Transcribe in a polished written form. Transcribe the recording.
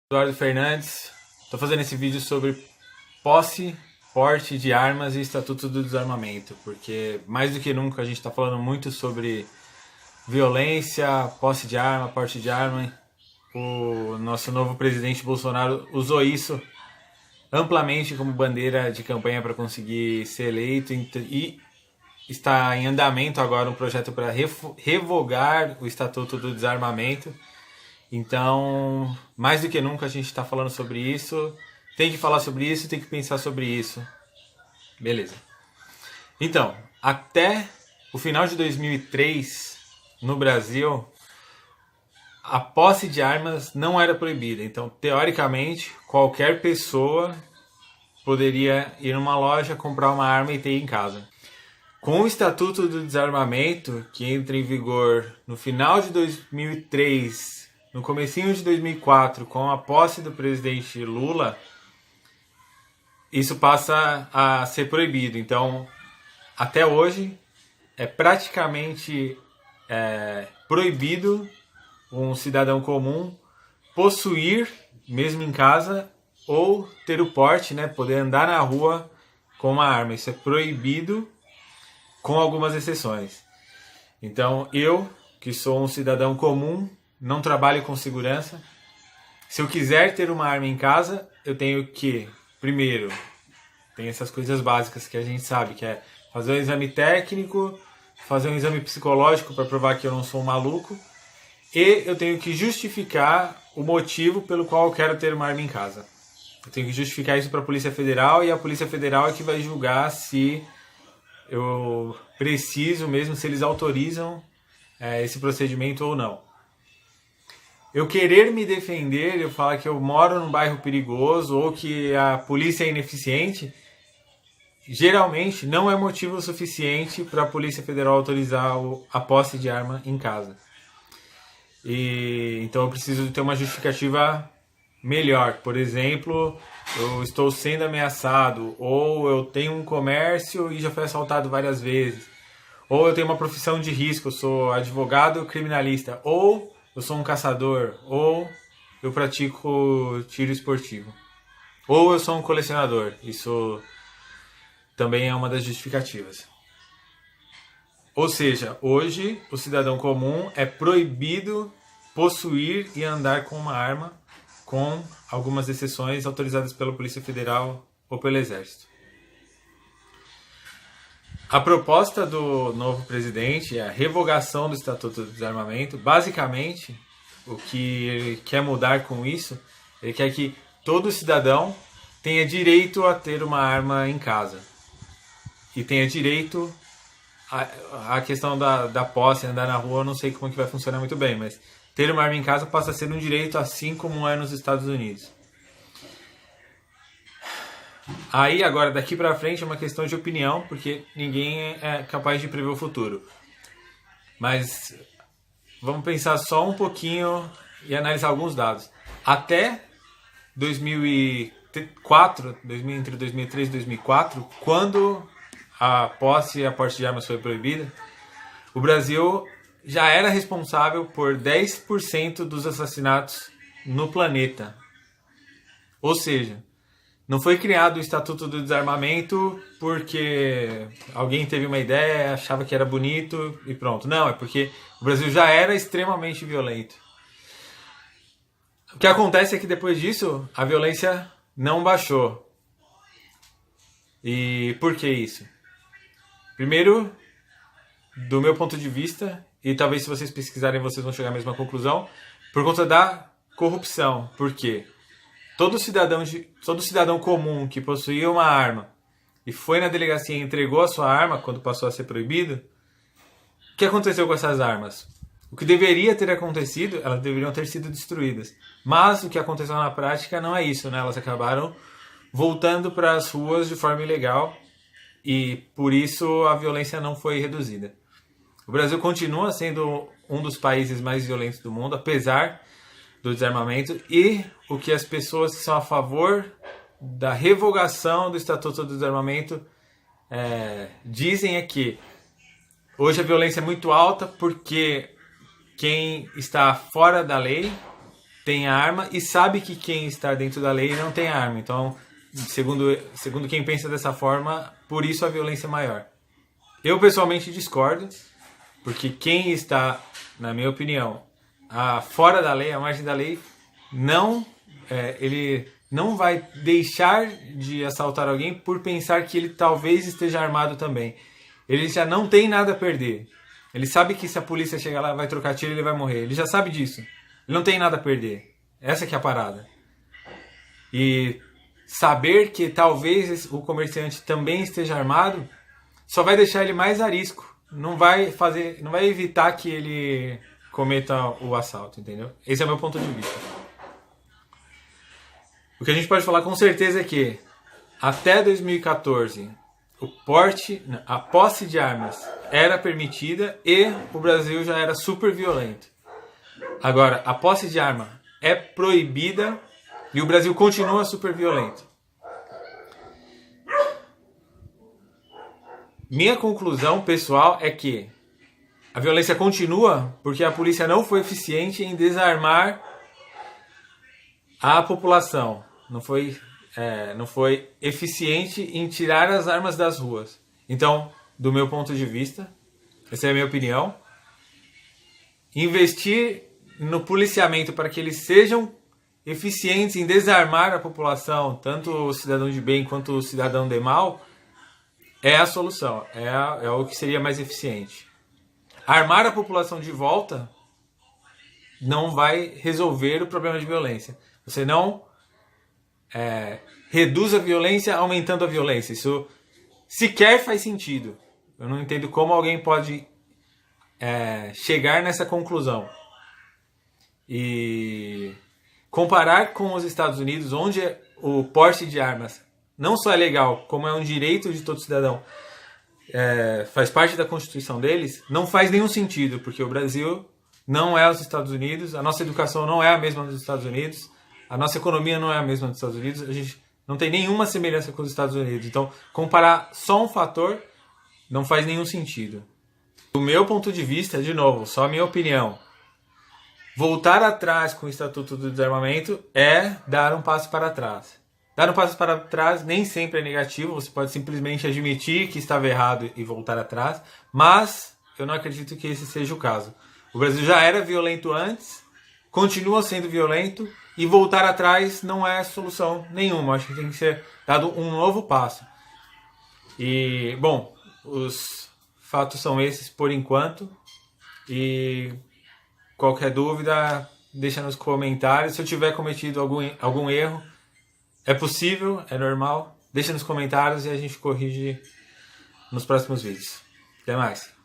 Eduardo Fernandes, estou fazendo esse vídeo sobre posse, porte de armas e Estatuto do Desarmamento, porque mais do que nunca a gente está falando muito sobre violência, posse de arma, porte de arma. O nosso novo presidente Bolsonaro usou isso amplamente como bandeira de campanha para conseguir ser eleito e está em andamento agora um projeto para revogar o Estatuto do Desarmamento. Então, mais do que nunca a gente está falando sobre isso. Tem que falar sobre isso, tem que pensar sobre isso. Beleza. Então, até o final de 2003, no Brasil, a posse de armas não era proibida. Então, teoricamente, qualquer pessoa poderia ir numa loja, comprar uma arma e ter em casa. Com o Estatuto do Desarmamento, que entra em vigor no final de 2003, no comecinho de 2004, com a posse do presidente Lula, isso passa a ser proibido. Então, até hoje, é praticamente proibido um cidadão comum possuir, mesmo em casa, ou ter o porte, né, poder andar na rua com uma arma. Isso é proibido, com algumas exceções. Então, eu, que sou um cidadão comum, não trabalho com segurança, se eu quiser ter uma arma em casa, eu tenho que, primeiro, tem essas coisas básicas que a gente sabe, que é fazer um exame técnico, fazer um exame psicológico para provar que eu não sou um maluco, e eu tenho que justificar o motivo pelo qual eu quero ter uma arma em casa. Eu tenho que justificar isso para a Polícia Federal, e a Polícia Federal é que vai julgar se eu preciso mesmo, se eles autorizam esse procedimento ou não. Eu querer me defender, eu falar que eu moro num bairro perigoso ou que a polícia é ineficiente, geralmente não é motivo suficiente para a Polícia Federal autorizar a posse de arma em casa. Então eu preciso ter uma justificativa melhor. Por exemplo, eu estou sendo ameaçado, ou eu tenho um comércio e já fui assaltado várias vezes, ou eu tenho uma profissão de risco, eu sou advogado criminalista, ou eu sou um caçador, ou eu pratico tiro esportivo, ou eu sou um colecionador. Isso também é uma das justificativas. Ou seja, hoje o cidadão comum é proibido possuir e andar com uma arma, com algumas exceções autorizadas pela Polícia Federal ou pelo Exército. A proposta do novo presidente é a revogação do Estatuto do Desarmamento. Basicamente, o que ele quer mudar com isso, ele quer que todo cidadão tenha direito a ter uma arma em casa. E tenha direito a questão da posse, andar na rua, eu não sei como que vai funcionar muito bem, mas ter uma arma em casa passa a ser um direito, assim como é nos Estados Unidos. Aí agora, daqui pra frente, é uma questão de opinião, porque ninguém é capaz de prever o futuro. Mas vamos pensar só um pouquinho e analisar alguns dados. Até 2004, entre 2003 e 2004, quando a posse e a porte de armas foi proibida, o Brasil já era responsável por 10% dos assassinatos no planeta. Ou seja, não foi criado o Estatuto do Desarmamento porque alguém teve uma ideia, achava que era bonito e pronto. Não, é porque o Brasil já era extremamente violento. O que acontece é que depois disso, a violência não baixou. E por que isso? Primeiro, do meu ponto de vista, e talvez se vocês pesquisarem vocês vão chegar à mesma conclusão, por conta da corrupção. Por quê? Todo cidadão comum que possuía uma arma e foi na delegacia e entregou a sua arma quando passou a ser proibido, o que aconteceu com essas armas? O que deveria ter acontecido, elas deveriam ter sido destruídas. Mas o que aconteceu na prática não é isso, né? Elas acabaram voltando para as ruas de forma ilegal e por isso a violência não foi reduzida. O Brasil continua sendo um dos países mais violentos do mundo, apesar do desarmamento, e o que as pessoas que são a favor da revogação do Estatuto do Desarmamento dizem é que hoje a violência é muito alta porque quem está fora da lei tem arma e sabe que quem está dentro da lei não tem arma. Então, segundo quem pensa dessa forma, por isso a violência é maior. Eu pessoalmente discordo, porque quem está, na minha opinião, fora da lei, à margem da lei, ele não vai deixar de assaltar alguém por pensar que ele talvez esteja armado também. Ele já não tem nada a perder. Ele sabe que se a polícia chegar lá, vai trocar tiro, ele vai morrer. Ele já sabe disso. Ele não tem nada a perder. Essa que é a parada. E saber que talvez o comerciante também esteja armado só vai deixar ele mais a risco. Não vai evitar que ele cometa o assalto, entendeu? Esse é o meu ponto de vista. O que a gente pode falar com certeza é que até 2014 a posse de armas era permitida e o Brasil já era super violento. Agora, a posse de arma é proibida e o Brasil continua super violento. Minha conclusão pessoal é que a violência continua porque a polícia não foi eficiente em desarmar a população. Não foi eficiente em tirar as armas das ruas. Então, do meu ponto de vista, essa é a minha opinião, investir no policiamento para que eles sejam eficientes em desarmar a população, tanto o cidadão de bem quanto o cidadão de mal, é a solução, é o que seria mais eficiente. Armar a população de volta não vai resolver o problema de violência. Você não reduz a violência aumentando a violência. Isso sequer faz sentido. Eu não entendo como alguém pode chegar nessa conclusão. E comparar com os Estados Unidos, onde o porte de armas não só é legal, como é um direito de todo cidadão, faz parte da Constituição deles, não faz nenhum sentido, porque o Brasil não é os Estados Unidos, a nossa educação não é a mesma dos Estados Unidos, a nossa economia não é a mesma dos Estados Unidos, a gente não tem nenhuma semelhança com os Estados Unidos. Então, comparar só um fator não faz nenhum sentido. Do meu ponto de vista, de novo, só a minha opinião, voltar atrás com o Estatuto do Desarmamento é dar um passo para trás. Dar um passo para trás nem sempre é negativo, você pode simplesmente admitir que estava errado e voltar atrás, mas eu não acredito que esse seja o caso. O Brasil já era violento antes, continua sendo violento, e voltar atrás não é solução nenhuma. Acho que tem que ser dado um novo passo. E, bom, os fatos são esses por enquanto. E qualquer dúvida, deixa nos comentários. Se eu tiver cometido algum erro, é possível, é normal. Deixa nos comentários e a gente corrige nos próximos vídeos. Até mais.